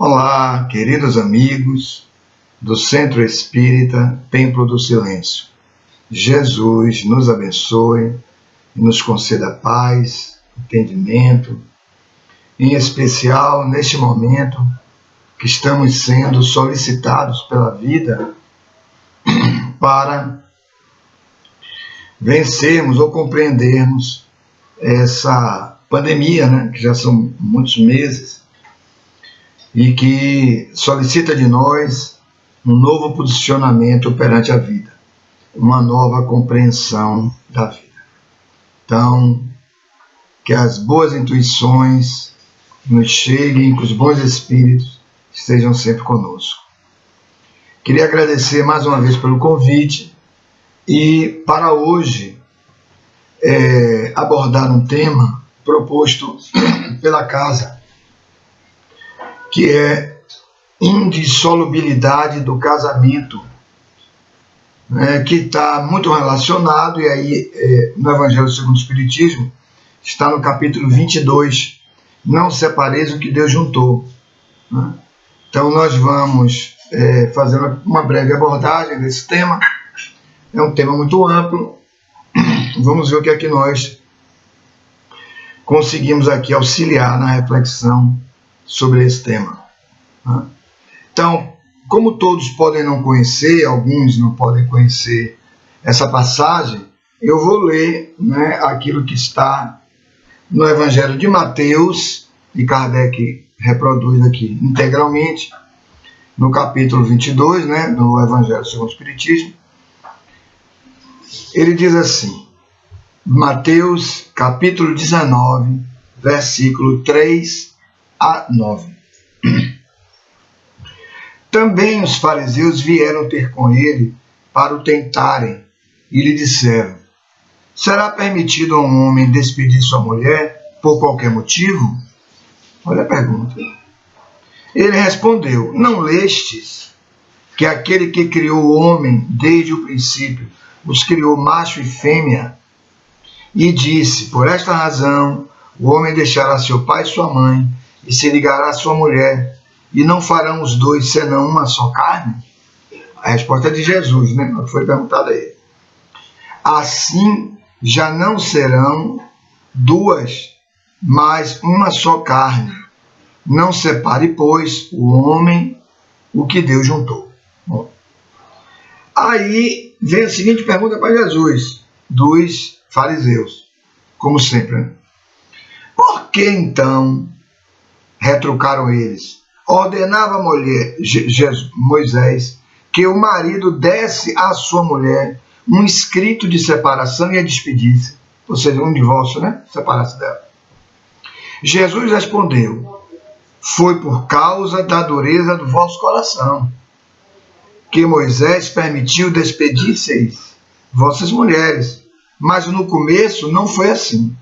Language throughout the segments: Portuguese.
Olá, queridos amigos do Centro Espírita Templo do Silêncio. Jesus nos abençoe e nos conceda paz, entendimento, em especial neste momento que estamos sendo solicitados pela vida para vencermos ou compreendermos essa pandemia, que já são muitos meses, e que solicita de nós um novo posicionamento perante a vida, uma nova compreensão da vida. Então, que as boas intuições nos cheguem, que os bons espíritos estejam sempre conosco. Queria agradecer mais uma vez pelo convite e para hoje abordar um tema proposto pela casa, que é indissolubilidade do casamento, que está muito relacionado, e aí no Evangelho segundo o Espiritismo, está no capítulo 22, não separeis o que Deus juntou. Então nós vamos fazer uma breve abordagem desse tema. É um tema muito amplo, vamos ver o que é que nós conseguimos aqui auxiliar na reflexão sobre esse tema. Então, como todos podem não conhecer, alguns não podem conhecer essa passagem, eu vou ler aquilo que está no Evangelho de Mateus, e Kardec reproduz aqui integralmente, no capítulo 22, do Evangelho segundo o Espiritismo. Ele diz assim, Mateus capítulo 19, versículo 3 a 9. Também os fariseus vieram ter com ele para o tentarem e lhe disseram, será permitido a um homem despedir sua mulher por qualquer motivo? Olha a pergunta. Ele respondeu, não lestes que aquele que criou o homem desde o princípio os criou macho e fêmea, e disse, por esta razão o homem deixará seu pai e sua mãe e se ligará à sua mulher, e não farão os dois senão uma só carne? A resposta é de Jesus, que foi perguntada a ele. Assim já não serão duas, mas uma só carne. Não separe, pois, o homem o que Deus juntou. Bom, aí vem a seguinte pergunta para Jesus, dos fariseus, como sempre. Por que então, retrucaram eles, ordenava Moisés que o marido desse à sua mulher um escrito de separação e a despedisse, ou seja, um divórcio, separasse dela. Jesus respondeu, foi por causa da dureza do vosso coração que Moisés permitiu despedir-seis vossas mulheres, mas no começo não foi assim.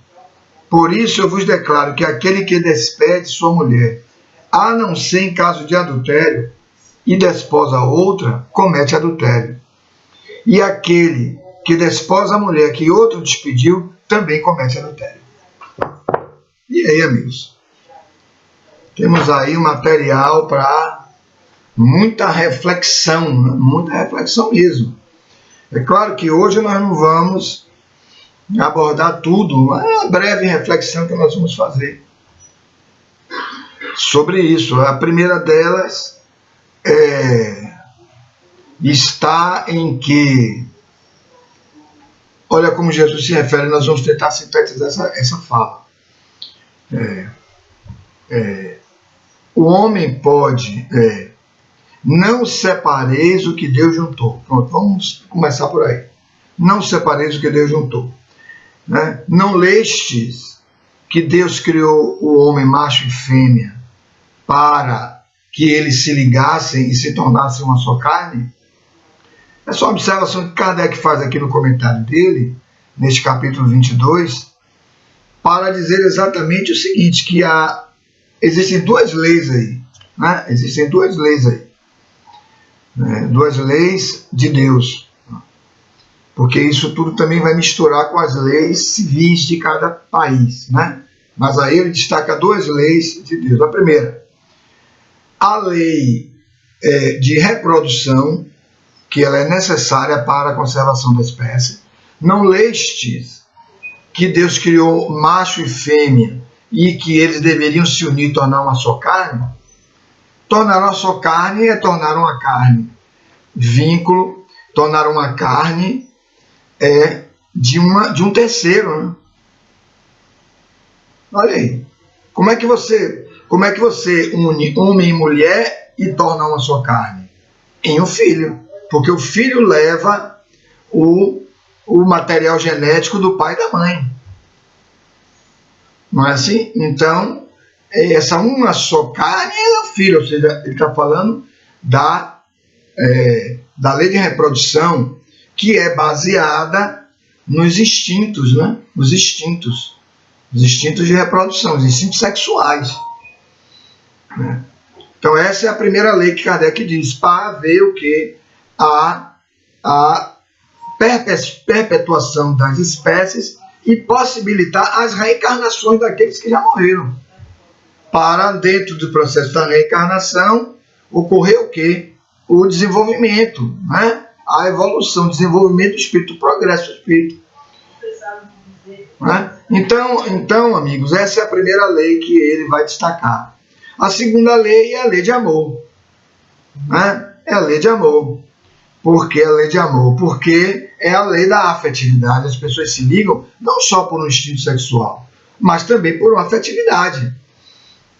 Por isso eu vos declaro que aquele que despede sua mulher, a não ser em caso de adultério, e desposa outra, comete adultério. E aquele que desposa a mulher que outro despediu, também comete adultério. E aí, amigos? Temos aí um material para muita reflexão mesmo. É claro que hoje nós não vamos abordar tudo, mas é uma breve reflexão que nós vamos fazer sobre isso. A primeira delas está em que, olha como Jesus se refere, nós vamos tentar sintetizar essa fala. O homem pode, não separeis o que Deus juntou. Pronto, vamos começar por aí. Não separeis o que Deus juntou. Não lestes que Deus criou o homem macho e fêmea para que eles se ligassem e se tornassem uma só carne? Essa é uma observação que Kardec faz aqui no comentário dele, neste capítulo 22, para dizer exatamente o seguinte, que existem duas leis aí, duas leis de Deus, porque isso tudo também vai misturar com as leis civis de cada país, Mas aí ele destaca duas leis de Deus. A primeira, a lei de reprodução, que ela é necessária para a conservação da espécie. Não lestes que Deus criou macho e fêmea e que eles deveriam se unir e tornar uma só carne? Tornar uma só carne é tornar uma carne. Vínculo, tornar uma carne de um terceiro, né? Olha aí. Como é que você une homem e mulher e torna uma só carne? Em um filho. Porque o filho leva o material genético do pai e da mãe. Não é assim? Então, essa uma só carne é o filho. Ou seja, ele está falando da lei de reprodução, que é baseada nos instintos, né? Os instintos de reprodução, os instintos sexuais. Né? Então, essa é a primeira lei que Kardec diz, para haver o quê? A perpetuação das espécies e possibilitar as reencarnações daqueles que já morreram. Para, dentro do processo da reencarnação, ocorrer o quê? O desenvolvimento, né? A evolução, o desenvolvimento do espírito, o progresso do espírito. Né? Então, amigos, essa é a primeira lei que ele vai destacar. A segunda lei é a lei de amor. Né? É a lei de amor. Por que a lei de amor? Porque é a lei da afetividade. As pessoas se ligam não só por um instinto sexual, mas também por uma afetividade.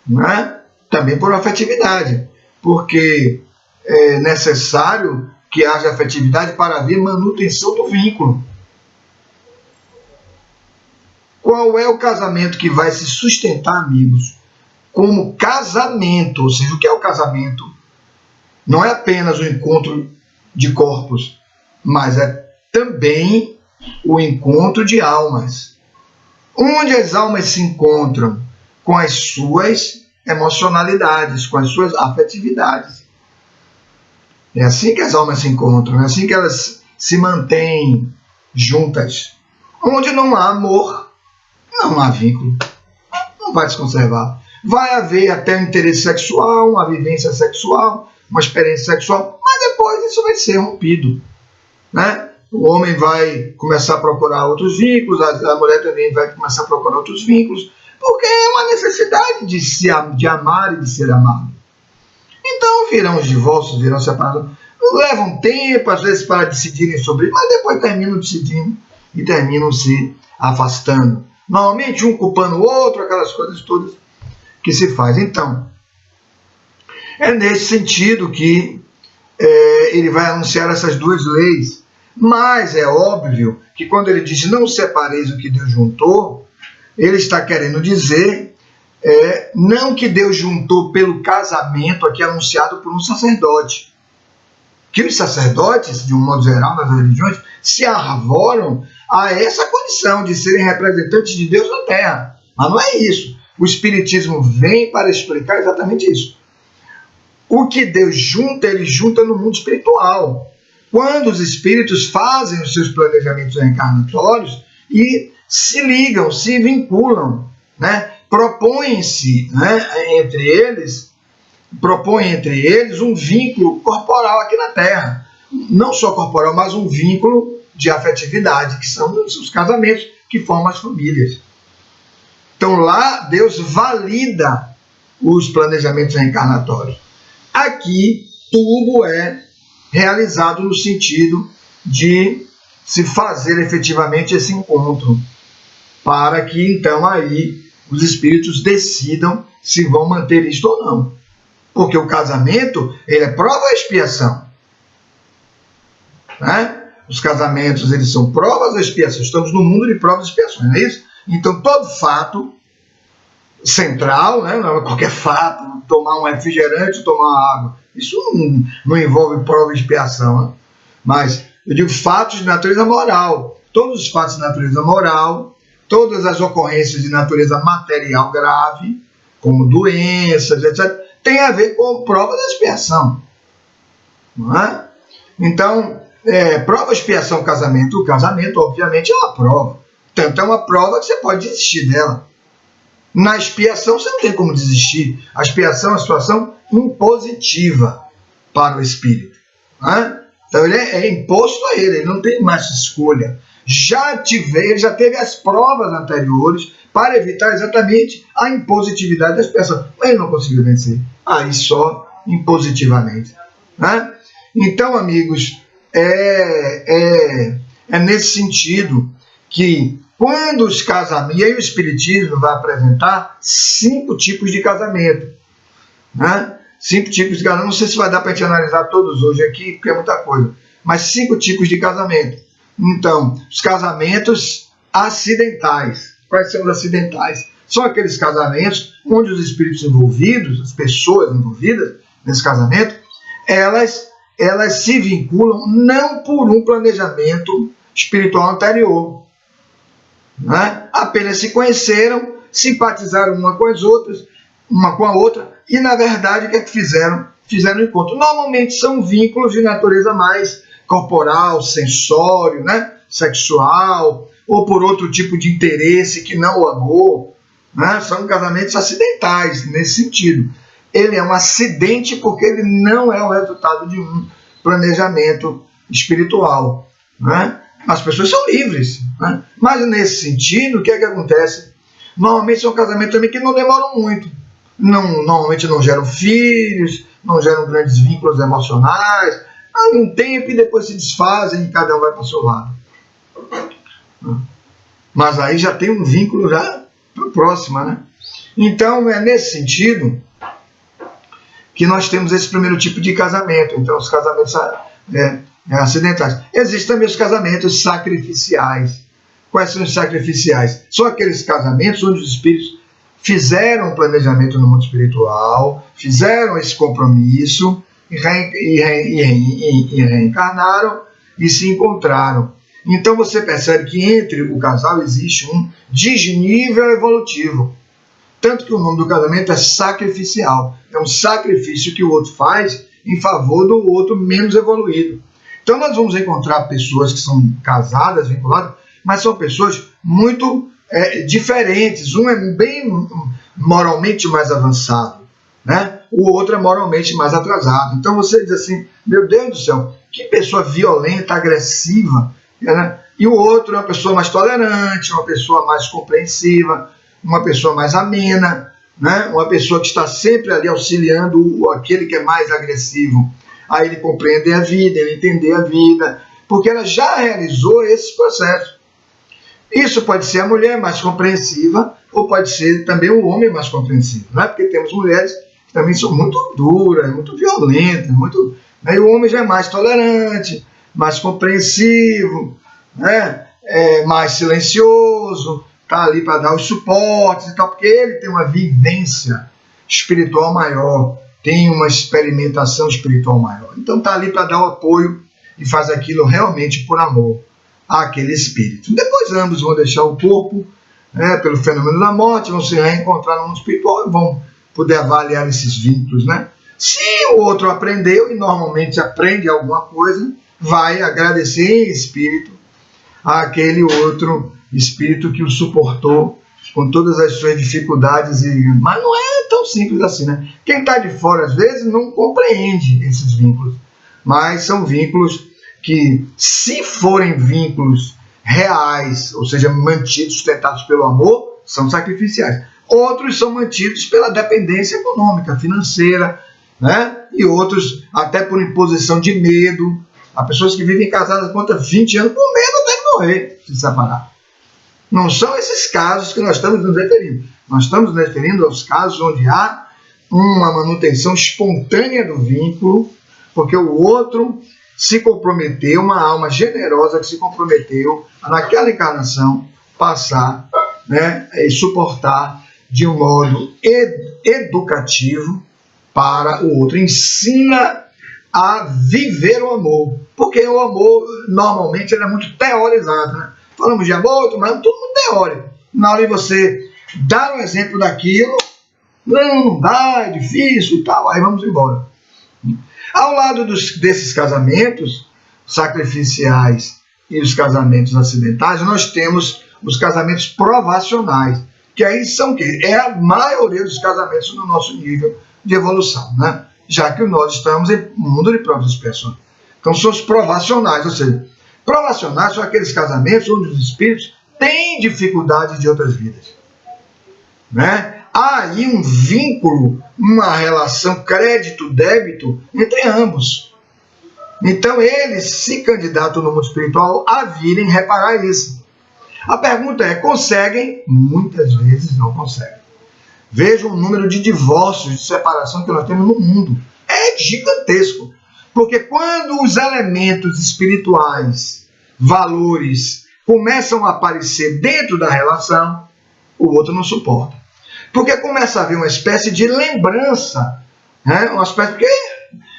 Né? Também por uma afetividade. Porque é necessário que haja afetividade para haver manutenção do vínculo. Qual é o casamento que vai se sustentar, amigos? Como casamento, ou seja, o que é o casamento? Não é apenas o encontro de corpos, mas é também o encontro de almas. Onde as almas se encontram com as suas emocionalidades, com as suas afetividades. É assim que as almas se encontram, é assim que elas se mantêm juntas. Onde não há amor, não há vínculo. Não vai se conservar. Vai haver até um interesse sexual, uma vivência sexual, uma experiência sexual, mas depois isso vai ser rompido. Né? O homem vai começar a procurar outros vínculos, a mulher também vai começar a procurar outros vínculos, porque é uma necessidade de amar e de ser amado. Então virão os divórcios, virão separações. Levam tempo, às vezes, para decidirem sobre isso, mas depois terminam decidindo e terminam se afastando. Normalmente um culpando o outro, aquelas coisas todas que se faz. Então, é nesse sentido que ele vai anunciar essas duas leis. Mas é óbvio que quando ele diz não separeis o que Deus juntou, ele está querendo dizer não que Deus juntou pelo casamento aqui anunciado por um sacerdote. Que os sacerdotes, de um modo geral, nas religiões, se arvoram a essa condição de serem representantes de Deus na Terra. Mas não é isso. O Espiritismo vem para explicar exatamente isso. O que Deus junta, ele junta no mundo espiritual. Quando os espíritos fazem os seus planejamentos reencarnatórios e se ligam, se vinculam, né? Propõem-se, né, entre eles um vínculo corporal aqui na Terra. Não só corporal, mas um vínculo de afetividade, que são os casamentos que formam as famílias. Então lá Deus valida os planejamentos reencarnatórios. Aqui tudo é realizado no sentido de se fazer efetivamente esse encontro, para que então aí os espíritos decidam se vão manter isto ou não. Porque o casamento, ele é prova e expiação. Né? Os casamentos, eles são provas e expiação. Estamos no mundo de provas e expiações, não é isso? Então, todo fato central, né? Não é qualquer fato, tomar um refrigerante, tomar uma água, isso não envolve prova e expiação. Né? Mas, eu digo fatos de natureza moral. Todos os fatos de natureza moral, todas as ocorrências de natureza material grave, como doenças, etc., tem a ver com prova da expiação. Não é? Então, prova, expiação, casamento. O casamento, obviamente, é uma prova. Tanto é uma prova que você pode desistir dela. Na expiação, você não tem como desistir. A expiação é uma situação impositiva para o espírito. Né? Então ele é imposto a ele não tem mais escolha. Já teve as provas anteriores para evitar exatamente a impositividade das pessoas. Mas ele não conseguiu vencer. Aí só impositivamente. Né? Então, amigos, é nesse sentido que quando os casamentos, e aí o Espiritismo vai apresentar 5 tipos de casamento. Né? 5 tipos de casamento, não sei se vai dar para a gente analisar todos hoje aqui, porque é muita coisa, mas 5 tipos de casamento. Então, os casamentos acidentais. Quais são os acidentais? São aqueles casamentos onde os espíritos envolvidos, as pessoas envolvidas nesse casamento, elas se vinculam não por um planejamento espiritual anterior. Né? Apenas se conheceram, simpatizaram uma com a outra, e na verdade o que é que fizeram? Fizeram um encontro. Normalmente são vínculos de natureza mais corporal, sensório, né? Sexual, ou por outro tipo de interesse que não o amor. Né? São casamentos acidentais nesse sentido. Ele é um acidente porque ele não é o resultado de um planejamento espiritual. Né? As pessoas são livres. Né? Mas nesse sentido, o que é que acontece? Normalmente são casamentos também que não demoram muito. Normalmente não geram filhos, não geram grandes vínculos emocionais. Há um tempo e depois se desfazem e cada um vai para o seu lado. Mas aí já tem um vínculo já para a próxima. Né? Então é nesse sentido que nós temos esse primeiro tipo de casamento. Então os casamentos acidentais. Existem também os casamentos sacrificiais. Quais são os sacrificiais? São aqueles casamentos onde os espíritos fizeram um planejamento no mundo espiritual, fizeram esse compromisso e reencarnaram e se encontraram. Então você percebe que entre o casal existe um desnível evolutivo. Tanto que o nome do casamento é sacrificial. É um sacrifício que o outro faz em favor do outro menos evoluído. Então nós vamos encontrar pessoas que são casadas, vinculadas, mas são pessoas muito diferentes. Um é bem moralmente mais avançado, né? O outro é moralmente mais atrasado. Então você diz assim, meu Deus do céu, que pessoa violenta, agressiva, né? E o outro é uma pessoa mais tolerante, uma pessoa mais compreensiva, uma pessoa mais amena, né? Uma pessoa que está sempre ali auxiliando aquele que é mais agressivo a ele compreender a vida, ele entender a vida, porque ela já realizou esse processo. Isso pode ser a mulher mais compreensiva, ou pode ser também o homem mais compreensivo, né? Porque temos mulheres que também são muito duras, muito violentas, né? E o homem já é mais tolerante, mais compreensivo, né? Mais silencioso, está ali para dar os suportes e tal, porque ele tem uma vivência espiritual maior, tem uma experimentação espiritual maior. Então está ali para dar o apoio e faz aquilo realmente por amor àquele espírito. Depois ambos vão deixar o corpo, né, pelo fenômeno da morte, vão se reencontrar no mundo espiritual e vão poder avaliar esses vínculos. Né? Se o outro aprendeu, e normalmente aprende alguma coisa, vai agradecer em espírito àquele outro espírito que o suportou com todas as suas dificuldades. Mas não é tão simples assim, né? Quem está de fora, às vezes, não compreende esses vínculos. Mas são vínculos que, se forem vínculos reais, ou seja, mantidos, sustentados pelo amor, são sacrificiais. Outros são mantidos pela dependência econômica, financeira, né? E outros até por imposição de medo. Há pessoas que vivem casadas contra 20 anos por medo até de morrer, se separar. Não são esses casos que nós estamos nos referindo. Nós estamos nos referindo aos casos onde há uma manutenção espontânea do vínculo, porque o outro se comprometeu, uma alma generosa que se comprometeu a, naquela encarnação, passar, né, e suportar de um modo educativo para o outro. Ensina a viver o amor, porque o amor normalmente ele é muito teorizado, né? Falamos de amor, mas tudo muito teórico. Na hora de você dar um exemplo daquilo, não dá, é difícil e tal, aí vamos embora. Ao lado desses casamentos sacrificiais e os casamentos acidentais, nós temos os casamentos provacionais, que aí são o quê? É a maioria dos casamentos no nosso nível de evolução, né? Já que nós estamos em um mundo de provas e expiações. Então são os provacionais, ou seja, provacionais são aqueles casamentos onde os espíritos têm dificuldade de outras vidas, né? Há aí um vínculo, uma relação crédito-débito entre ambos. Então eles se candidatam no mundo espiritual a virem reparar isso. A pergunta é, conseguem? Muitas vezes não conseguem. Veja o número de divórcios, de separação que nós temos no mundo. É gigantesco. Porque quando os elementos espirituais, valores, começam a aparecer dentro da relação, o outro não suporta. Porque começa a haver uma espécie de lembrança, né? Uma espécie de...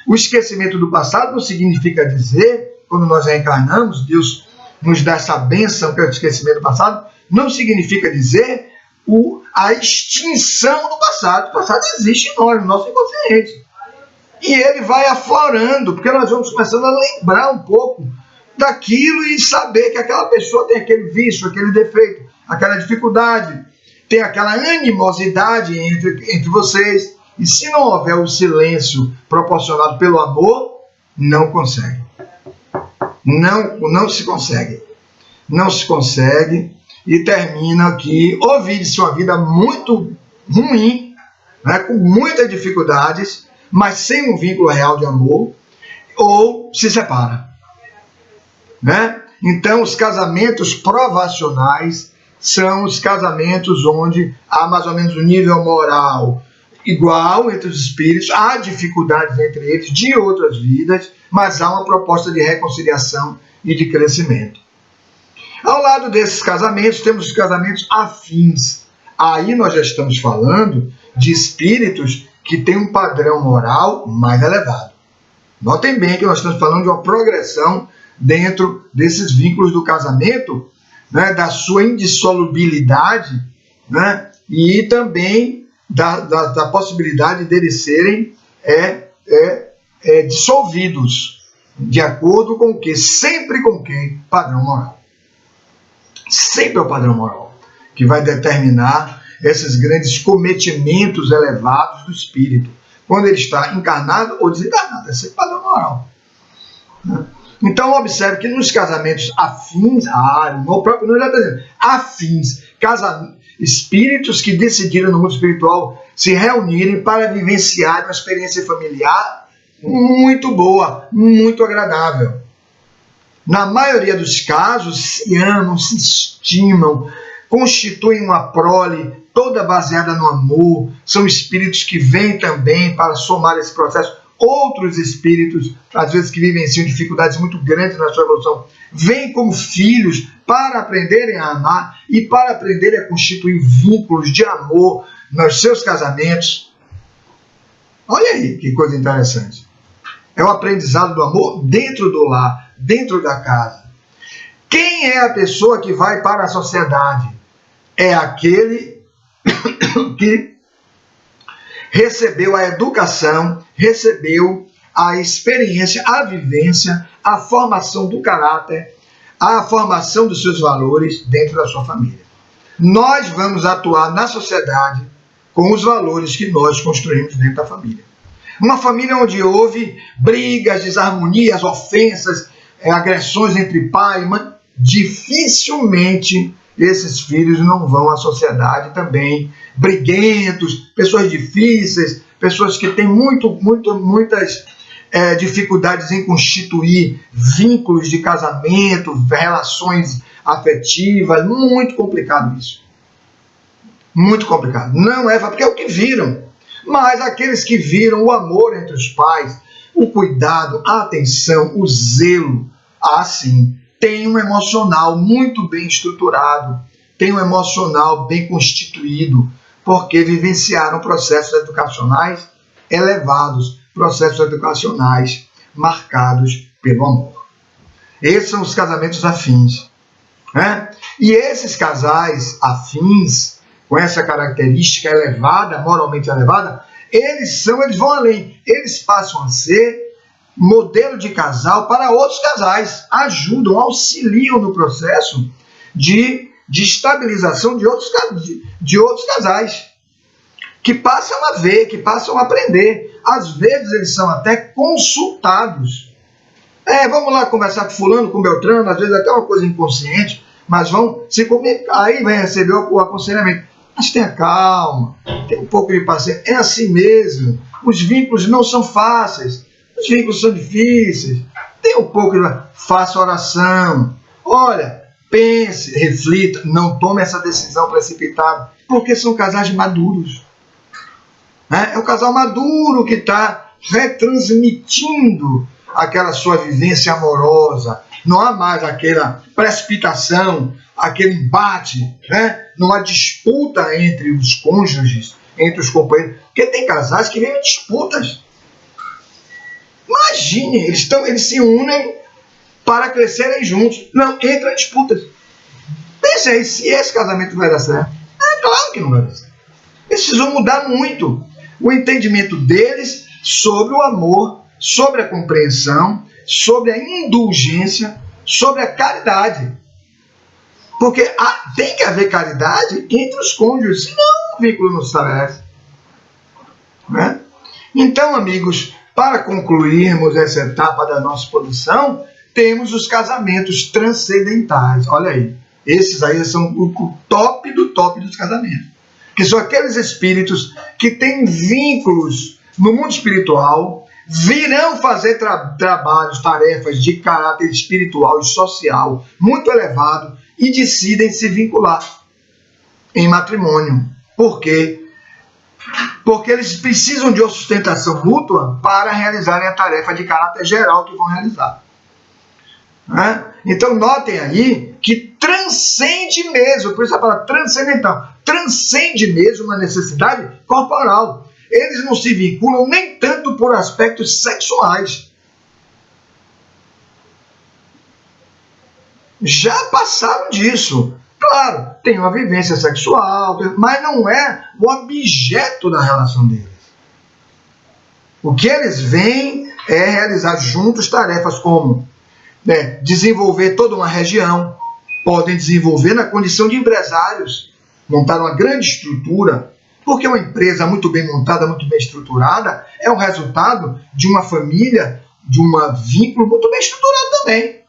O esquecimento do passado não significa dizer, quando nós reencarnamos, Deus nos dá essa bênção que é o esquecimento do passado, não significa dizer a extinção do passado. O passado existe em nós, no nosso inconsciente. E ele vai aflorando, porque nós vamos começando a lembrar um pouco daquilo e saber que aquela pessoa tem aquele vício, aquele defeito, aquela dificuldade, tem aquela animosidade entre vocês. E se não houver o silêncio proporcionado pelo amor, não consegue. Não se consegue. Não se consegue e termina aqui, ou vive-se uma vida muito ruim, né, com muitas dificuldades, mas sem um vínculo real de amor, ou se separa. Né? Então, os casamentos provacionais são os casamentos onde há mais ou menos um nível moral igual entre os espíritos, há dificuldades entre eles de outras vidas, mas há uma proposta de reconciliação e de crescimento. Ao lado desses casamentos, temos os casamentos afins. Aí nós já estamos falando de espíritos que têm um padrão moral mais elevado. Notem bem que nós estamos falando de uma progressão dentro desses vínculos do casamento, né, da sua indissolubilidade, né, e também da possibilidade deles serem dissolvidos, de acordo com o que? Sempre com o que? Padrão moral. Sempre é o padrão moral que vai determinar esses grandes cometimentos elevados do espírito, quando ele está encarnado ou desencarnado. Esse é o padrão moral. Então, observe que nos casamentos afins, o próprio nome já está dizendo, afins, espíritos que decidiram no mundo espiritual se reunirem para vivenciar uma experiência familiar muito boa, muito agradável. Na maioria dos casos, se amam, se estimam, constituem uma prole toda baseada no amor, são espíritos que vêm também para somar esse processo. Outros espíritos, às vezes que vivenciam dificuldades muito grandes na sua evolução, vêm como filhos para aprenderem a amar e para aprenderem a constituir vínculos de amor nos seus casamentos. Olha aí que coisa interessante. É o aprendizado do amor dentro do lar, dentro da casa. Quem é a pessoa que vai para a sociedade? É aquele que recebeu a educação, recebeu a experiência, a vivência, a formação do caráter, a formação dos seus valores dentro da sua família. Nós vamos atuar na sociedade com os valores que nós construímos dentro da família. Uma família onde houve brigas, desarmonias, ofensas, agressões entre pai e mãe, dificilmente esses filhos não vão à sociedade também briguentos, pessoas difíceis, pessoas que têm muitas dificuldades em constituir vínculos de casamento, relações afetivas. Muito complicado isso. Muito complicado. Não é porque é o que viram. Mas aqueles que viram o amor entre os pais, o cuidado, a atenção, o zelo, assim, tem um emocional muito bem estruturado, tem um emocional bem constituído, porque vivenciaram processos educacionais elevados, processos educacionais marcados pelo amor. Esses são os casamentos afins. Né? E esses casais afins, com essa característica elevada, moralmente elevada, eles vão além, eles passam a ser modelo de casal para outros casais, ajudam, auxiliam no processo de de estabilização de outros casais, que passam a ver, que passam a aprender. Às vezes eles são até consultados. Vamos lá conversar com fulano, com Beltrano, às vezes até uma coisa inconsciente, mas vão se comunicar, aí vai receber o aconselhamento. Mas tenha calma, tenha um pouco de paciência, é assim mesmo. Os vínculos não são fáceis, os vínculos são difíceis. Tenha um pouco de... Faça oração. Olha, pense, reflita, não tome essa decisão precipitada, porque são casais maduros. É o casal maduro que está retransmitindo aquela sua vivência amorosa. Não há mais aquela precipitação, aquele embate, né? Não há disputa entre os cônjuges, entre os companheiros, porque tem casais que vivem disputas. Imagine, eles se unem para crescerem juntos. Não, entra em disputas. Pense aí, se esse casamento vai dar certo. É claro que não vai dar certo. Eles precisam mudar muito o entendimento deles sobre o amor, sobre a compreensão, sobre a indulgência, sobre a caridade. Porque tem que haver caridade entre os cônjuges, senão o vínculo não se estabelece. Né? Então, amigos, para concluirmos essa etapa da nossa exposição, temos os casamentos transcendentais. Olha aí, esses aí são o top do top dos casamentos. Que são aqueles espíritos que têm vínculos no mundo espiritual, virão fazer trabalhos, tarefas de caráter espiritual e social muito elevado e decidem se vincular em matrimônio. Por quê? Porque eles precisam de uma sustentação mútua para realizarem a tarefa de caráter geral que vão realizar. Né? Então notem aí que transcende mesmo, por isso a palavra transcendental, transcende mesmo uma necessidade corporal. Eles não se vinculam nem tanto por aspectos sexuais. Já passaram disso. Claro, tem uma vivência sexual, mas não é o objeto da relação deles. O que eles veem é realizar juntos tarefas como desenvolver toda uma região, podem desenvolver na condição de empresários, montar uma grande estrutura, porque uma empresa muito bem montada, muito bem estruturada, é o resultado de uma família, de um vínculo muito bem estruturado também.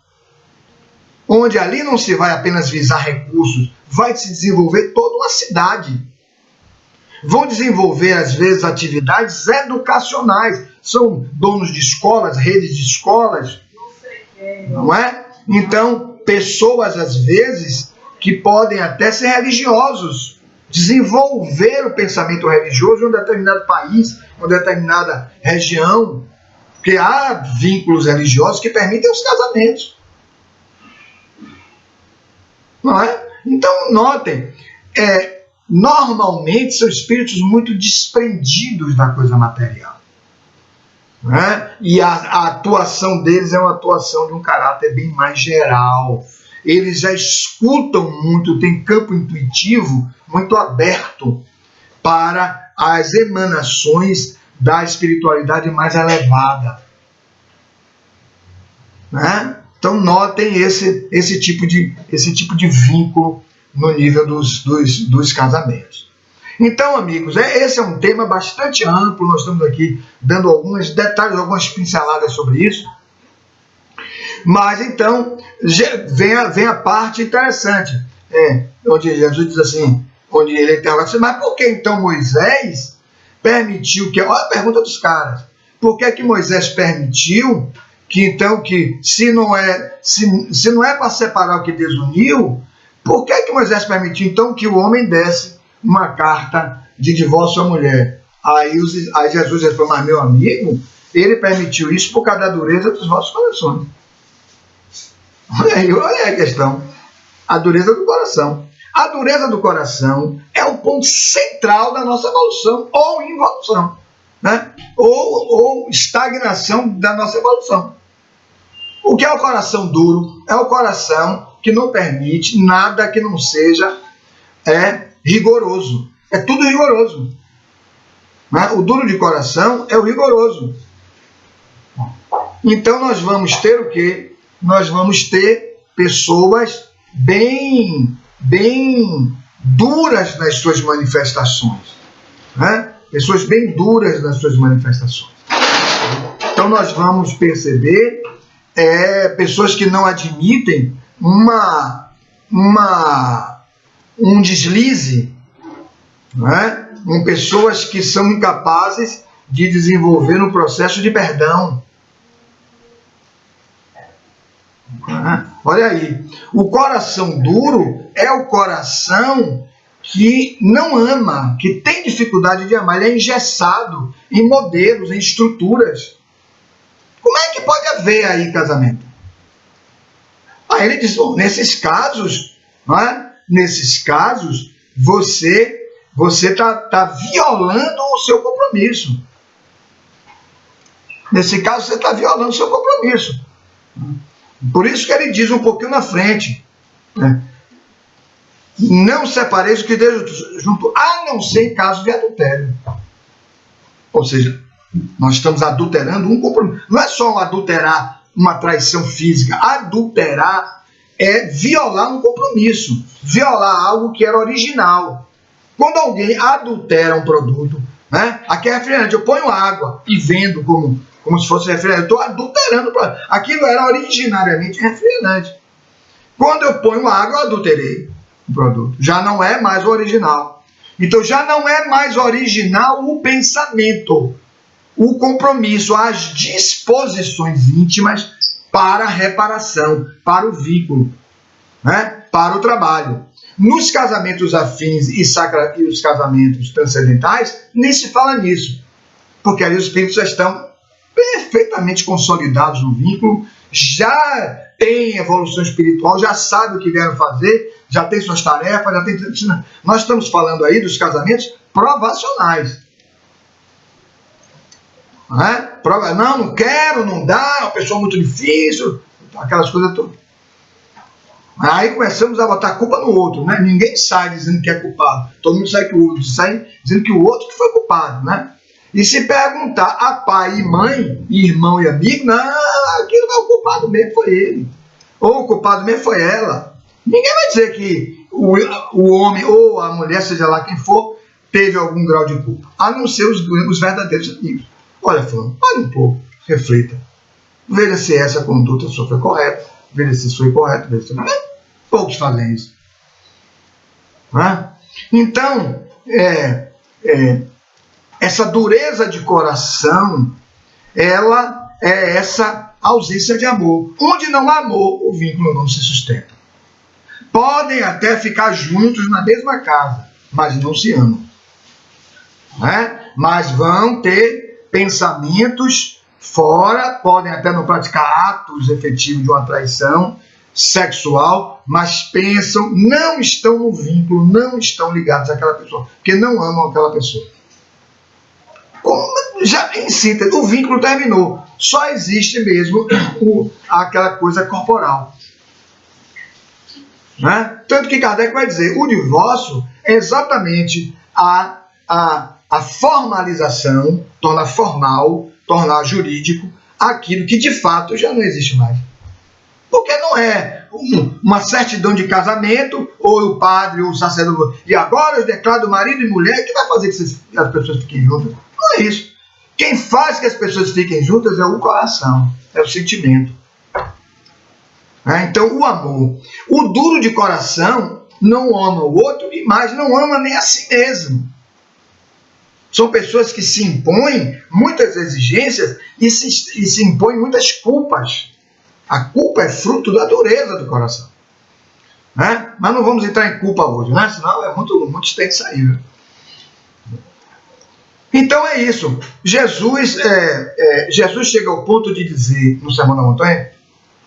Onde ali não se vai apenas visar recursos, vai se desenvolver toda uma cidade. Vão desenvolver, às vezes, atividades educacionais. São donos de escolas, redes de escolas, não é? Então, pessoas, às vezes, que podem até ser religiosos, desenvolver o pensamento religioso em um determinado país, uma determinada região, porque há vínculos religiosos que permitem os casamentos. Não é? Então, notem, normalmente são espíritos muito desprendidos da coisa material. Né? E a atuação deles é uma atuação de um caráter bem mais geral. Eles já escutam muito, tem campo intuitivo muito aberto para as emanações da espiritualidade mais elevada. Né? Então notem esse tipo de vínculo no nível dos casamentos. Então, amigos, esse é um tema bastante amplo, nós estamos aqui dando alguns detalhes, algumas pinceladas sobre isso. Mas então, vem a parte interessante, onde Jesus diz assim, onde ele interroga assim, mas por que então Moisés permitiu que... Olha a pergunta dos caras. Por que Moisés permitiu que então, se não é para separar o que desuniu, por que Moisés permitiu então que o homem desse uma carta de divórcio à mulher? Aí Jesus falou, mas meu amigo, ele permitiu isso por causa da dureza dos vossos corações. Olha aí a questão. A dureza do coração. A dureza do coração é o ponto central da nossa evolução ou involução, né? Ou estagnação da nossa evolução. O que é o coração duro? É o coração que não permite nada que não seja rigoroso. É tudo rigoroso. Né? O duro de coração é o rigoroso. Então nós vamos ter o quê? Nós vamos ter pessoas bem bem duras nas suas manifestações, né? Pessoas bem duras nas suas manifestações. Então nós vamos perceber pessoas que não admitem um deslize, né? Pessoas que são incapazes de desenvolver um processo de perdão. Olha aí, o coração duro é o coração que não ama, que tem dificuldade de amar. Ele é engessado em modelos, em estruturas. Como é que pode haver aí casamento? Aí ele diz, bom, nesses casos, você está violando o seu compromisso. Nesse caso, você está violando o seu compromisso. Por isso que ele diz um pouquinho na frente, né? Não separeis o que Deus junto, a não ser em caso de adultério. Ou seja, nós estamos adulterando um compromisso. Não é só adulterar uma traição física. Adulterar é violar um compromisso, violar algo que era original. Quando alguém adultera um produto, né? Aqui é refrigerante, eu ponho água e vendo como se fosse refrigerante, eu estou adulterando o produto. Aquilo era originariamente refrigerante. Quando eu ponho água, eu adulterei o produto. Já não é mais o original. Então já não é mais original o pensamento, o compromisso, as disposições íntimas para a reparação, para o vínculo, né? Para o trabalho. Nos casamentos afins e os casamentos transcendentais, nem se fala nisso, porque aí os espíritos já estão perfeitamente consolidados no vínculo, já tem evolução espiritual, já sabe o que vieram fazer, já tem suas tarefas, já tem... Nós estamos falando aí dos casamentos provacionais. Não quero, não dá, é uma pessoa muito difícil, aquelas coisas todas. Aí começamos a botar a culpa no outro, né? Ninguém sai dizendo que é culpado, todo mundo sai dizendo que o outro que foi culpado, né? E se perguntar a pai e mãe, irmão e amigo, não, aquilo não é o culpado mesmo, foi ele. Ou o culpado mesmo foi ela. Ninguém vai dizer que o homem ou a mulher, seja lá quem for, teve algum grau de culpa, a não ser os verdadeiros amigos. Olha, fulano, pare um pouco, reflita. Veja se essa conduta sua foi correta, veja se foi correta, veja se não é. Poucos fazem isso. Então, essa dureza de coração, ela é essa ausência de amor. Onde não há amor, o vínculo não se sustenta. Podem até ficar juntos na mesma casa, mas não se amam. Mas vão ter pensamentos fora, podem até não praticar atos efetivos de uma traição sexual, mas pensam, não estão no vínculo, não estão ligados àquela pessoa, porque não amam aquela pessoa. Já em síntese, o vínculo terminou. Só existe mesmo aquela coisa corporal. Tanto que Kardec vai dizer, o divórcio é exatamente a formalização, tornar formal, tornar jurídico, aquilo que de fato já não existe mais. Porque não é uma certidão de casamento, ou o padre, ou o sacerdote, e agora eu declaro marido e mulher, que vai fazer que as pessoas fiquem juntas? Não é isso. Quem faz que as pessoas fiquem juntas é o coração, é o sentimento. Então, o amor. O duro de coração não ama o outro e mais não ama nem a si mesmo. São pessoas que se impõem muitas exigências e se impõem muitas culpas. A culpa é fruto da dureza do coração. Mas não vamos entrar em culpa hoje, senão é muito extenso aí. Então é isso. Jesus chega ao ponto de dizer no Sermão da Montanha,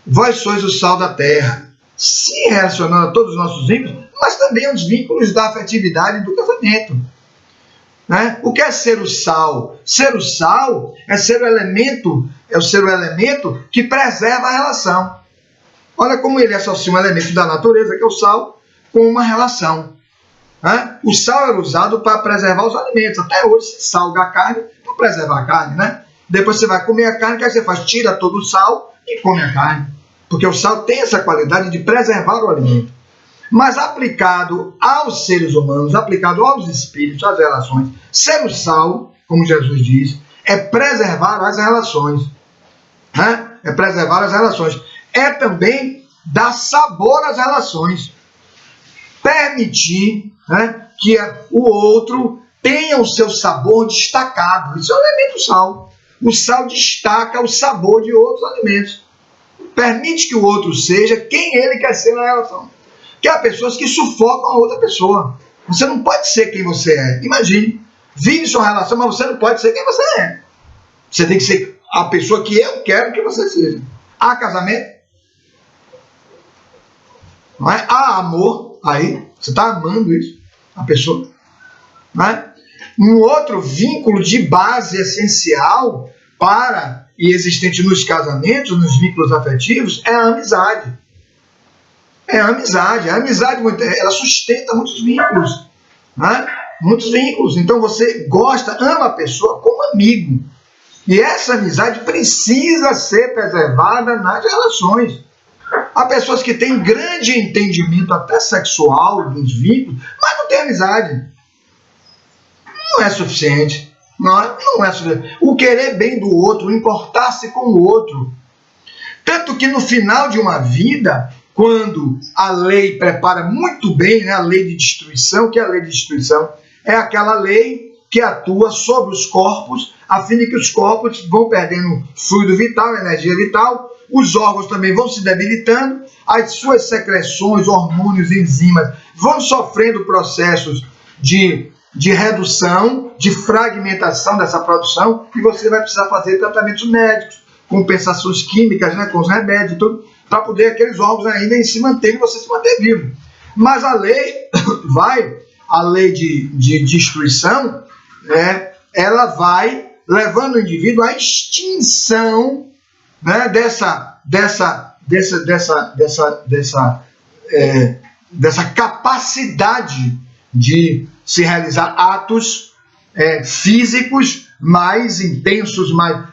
vós sois o sal da terra, se relacionando a todos os nossos vínculos, mas também aos vínculos da afetividade do casamento. O que é ser o sal? Ser o sal é ser o elemento que preserva a relação. Olha como ele associa um elemento da natureza, que é o sal, com uma relação. O sal era usado para preservar os alimentos. Até hoje se salga a carne para preservar a carne. Depois você vai comer a carne, o que você faz? Tira todo o sal e come a carne. Porque o sal tem essa qualidade de preservar o alimento. Mas aplicado aos seres humanos, aplicado aos espíritos, às relações, ser o sal, como Jesus diz, é preservar as relações. Né? É preservar as relações. É também dar sabor às relações. Permitir, né, que o outro tenha o seu sabor destacado. Isso é um elemento sal. O sal destaca o sabor de outros alimentos. Permite que o outro seja quem ele quer ser na relação. Que há pessoas que sufocam a outra pessoa. Você não pode ser quem você é. Imagine, vive sua relação, mas você não pode ser quem você é. Você tem que ser a pessoa que eu quero que você seja. Há casamento? Não é? Há amor aí. Você está amando isso, a pessoa. Não é? Um outro vínculo de base essencial para e existente nos casamentos, nos vínculos afetivos, é a amizade. É a amizade. A amizade, ela sustenta muitos vínculos. Né? Muitos vínculos. Então você gosta, ama a pessoa como amigo. E essa amizade precisa ser preservada nas relações. Há pessoas que têm grande entendimento até sexual dos vínculos, mas não têm amizade. Não é suficiente. Não é suficiente. O querer bem do outro, o importar-se com o outro. Tanto que no final de uma vida, quando a lei prepara muito bem, né, a lei de destruição, que é a lei de destruição? É aquela lei que atua sobre os corpos, a fim de que os corpos vão perdendo fluido vital, energia vital, os órgãos também vão se debilitando, as suas secreções, hormônios, enzimas vão sofrendo processos de redução, de fragmentação dessa produção, e você vai precisar fazer tratamentos médicos, compensações químicas, né, com os remédios, tudo, para poder aqueles órgãos ainda se manterem e você se manter vivo. Mas a lei a lei de destruição, né, ela vai levando o indivíduo à extinção, né, dessa capacidade de se realizar atos físicos mais intensos,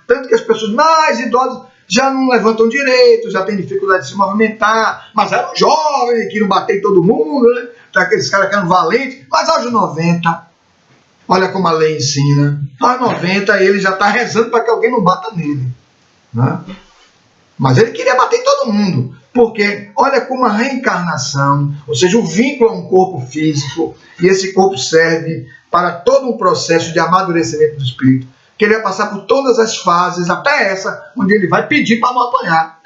tanto que as pessoas mais idosas já não levantam direito, já têm dificuldade de se movimentar, mas eram jovens que não batem em todo mundo, né? Tá, aqueles caras que eram valentes, mas aos 90, olha como a lei ensina, aos 90 ele já está rezando para que alguém não bata nele. Né? Mas ele queria bater em todo mundo, porque olha como a reencarnação, ou seja, o vínculo a um corpo físico, e esse corpo serve para todo um processo de amadurecimento do espírito, que ele vai passar por todas as fases, até essa, onde ele vai pedir para não apanhar.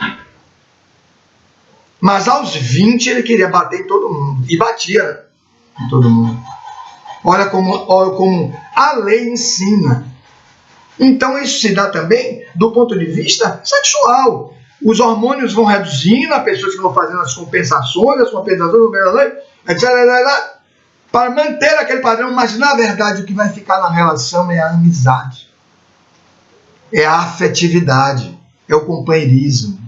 Mas aos 20 ele queria bater em todo mundo, e batia em todo mundo. Olha como a lei ensina. Então isso se dá também do ponto de vista sexual. Os hormônios vão reduzindo, as pessoas que vão fazendo as compensações, etc., para manter aquele padrão, mas na verdade o que vai ficar na relação é a amizade, é a afetividade, é o companheirismo,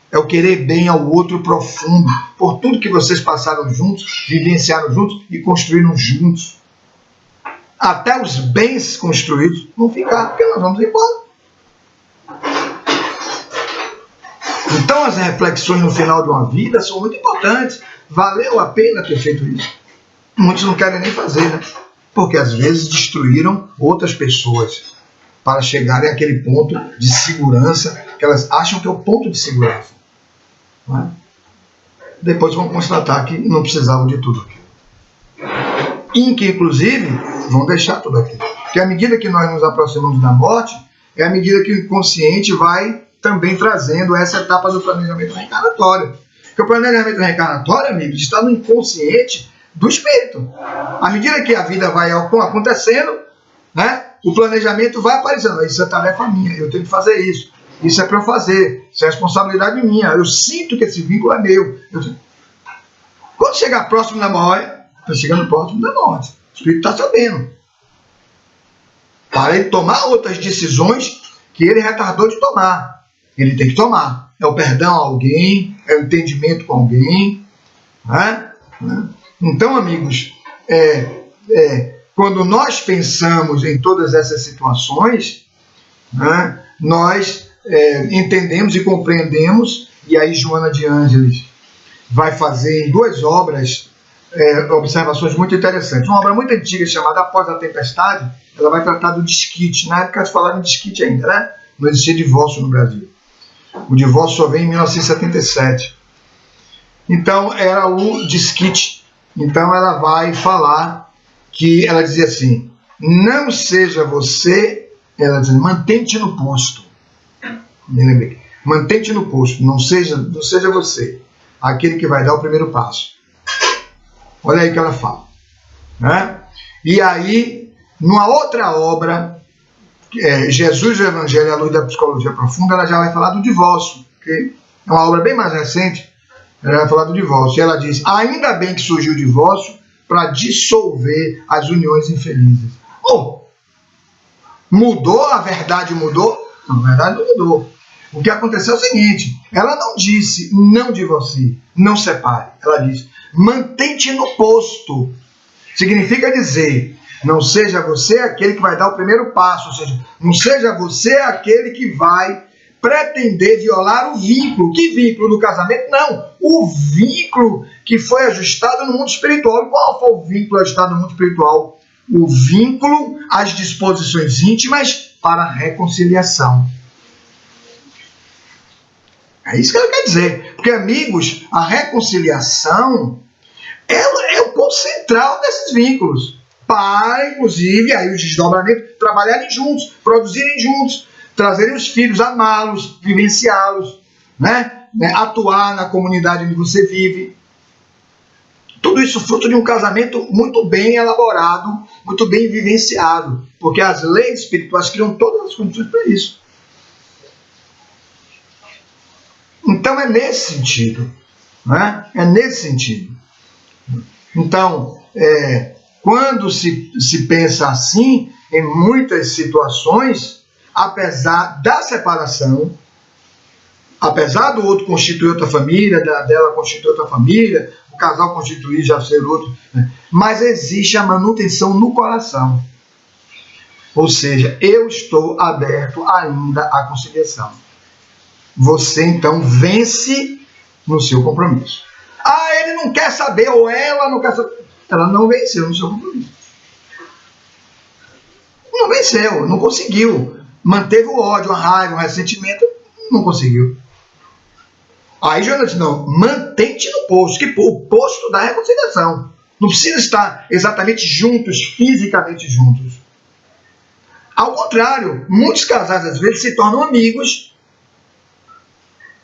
é o querer bem ao outro profundo, por tudo que vocês passaram juntos, vivenciaram juntos e construíram juntos. Até os bens construídos vão ficar, porque nós vamos embora. Então as reflexões no final de uma vida são muito importantes. Valeu a pena ter feito isso? Muitos não querem nem fazer, né? Porque às vezes destruíram outras pessoas para chegarem àquele ponto de segurança que elas acham que é o ponto de segurança. Não é? Depois vão constatar que não precisavam de tudo aquilo. E que, inclusive, vão deixar tudo aquilo. Porque à medida que nós nos aproximamos da morte, é à medida que o inconsciente vai também trazendo essa etapa do planejamento reencarnatório. Porque o planejamento reencarnatório, amigos, está no inconsciente do espírito. À medida que a vida vai acontecendo, né, o planejamento vai aparecendo. Isso é tarefa minha, eu tenho que fazer isso. Isso é para eu fazer, isso é responsabilidade minha. Eu sinto que esse vínculo é meu. Quando chegar próximo da morte, está chegando próximo da morte. O espírito está sabendo. Para ele tomar outras decisões que ele retardou de tomar. Ele tem que tomar. É o perdão a alguém, é o entendimento com alguém. Né? Então, amigos, quando nós pensamos em todas essas situações, né, nós entendemos e compreendemos, e aí Joana de Ângeles vai fazer em 2 obras observações muito interessantes. Uma obra muito antiga chamada Após a Tempestade, ela vai tratar do desquite. Na época eles falavam de desquite ainda, né? Não existia divórcio no Brasil. O divórcio só vem em 1977. Então era o desquite. Então ela vai falar que, ela dizia assim, não seja você, ela diz, mantente no posto. Me lembrei. Mantente no posto, não seja você aquele que vai dar o primeiro passo. Olha aí que ela fala, né? E aí, numa outra obra, Jesus e o Evangelho à Luz da Psicologia Profunda, ela já vai falar do divórcio, que é uma obra bem mais recente, ela vai falar do divórcio. E ela diz, ainda bem que surgiu o divórcio para dissolver as uniões infelizes. Mudou? A verdade mudou? Não, a verdade não mudou. O que aconteceu é o seguinte, ela não disse não divorcie, não separe. Ela disse, mantente no posto. Significa dizer, não seja você aquele que vai dar o primeiro passo, ou seja, não seja você aquele que vai pretender violar o vínculo. Que vínculo do casamento? Não, o vínculo que foi ajustado no mundo espiritual. E qual foi o vínculo ajustado no mundo espiritual? O vínculo às disposições íntimas para a reconciliação. É isso que ela quer dizer. Porque, amigos, a reconciliação ela é o ponto central desses vínculos. Para, inclusive, aí os desdobramentos, trabalharem juntos, produzirem juntos, trazerem os filhos, amá-los, vivenciá-los, né? Atuar na comunidade onde você vive. Tudo isso fruto de um casamento muito bem elaborado, muito bem vivenciado. Porque as leis espirituais criam todas as condições para isso. Então é nesse sentido, né? É nesse sentido. Então, quando se pensa assim, em muitas situações, apesar da separação, apesar do outro constituir outra família, dela constituir outra família, o casal constituir já ser outro, né? Mas existe a manutenção no coração. Ou seja, eu estou aberto ainda à conciliação. Você, então, vence no seu compromisso. Ele não quer saber, ou ela não quer saber. Ela não venceu no seu compromisso. Não venceu, não conseguiu. Manteve o ódio, a raiva, o ressentimento, não conseguiu. Aí Joana disse, não, mantente no posto, que o posto da reconciliação. Não precisa estar exatamente juntos, fisicamente juntos. Ao contrário, muitos casais às vezes se tornam amigos,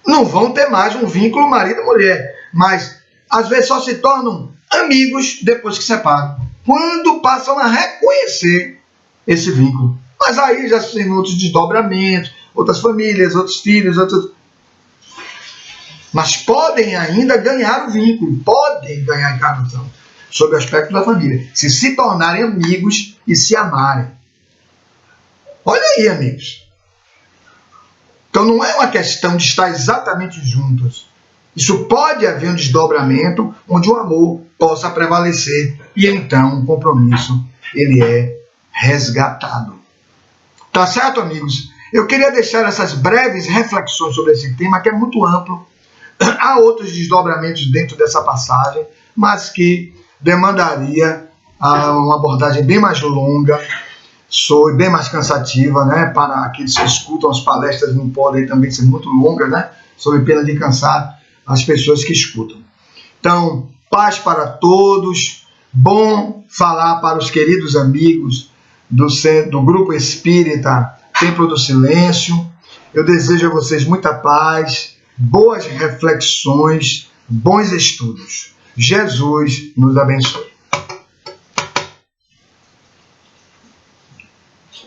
não vão ter mais um vínculo marido e mulher, mas às vezes só se tornam amigos depois que separam, quando passam a reconhecer esse vínculo. Mas aí já tem outros desdobramentos, outras famílias, outros filhos, mas podem ainda ganhar o vínculo, podem ganhar a encarnação, sob o aspecto da família, se tornarem amigos e se amarem. Olha aí, amigos. Então não é uma questão de estar exatamente juntos. Isso pode haver um desdobramento onde o amor possa prevalecer e então o compromisso ele é resgatado. Tá certo, amigos? Eu queria deixar essas breves reflexões sobre esse tema que é muito amplo. Há outros desdobramentos dentro dessa passagem, mas que demandaria uma abordagem bem mais longa, bem mais cansativa, né? Para aqueles que escutam as palestras não podem também ser muito longas, né? Sob pena de cansar as pessoas que escutam. Então, paz para todos, bom falar para os queridos amigos do Grupo Espírita Templo do Silêncio. Eu desejo a vocês muita paz, boas reflexões, bons estudos. Jesus nos abençoe.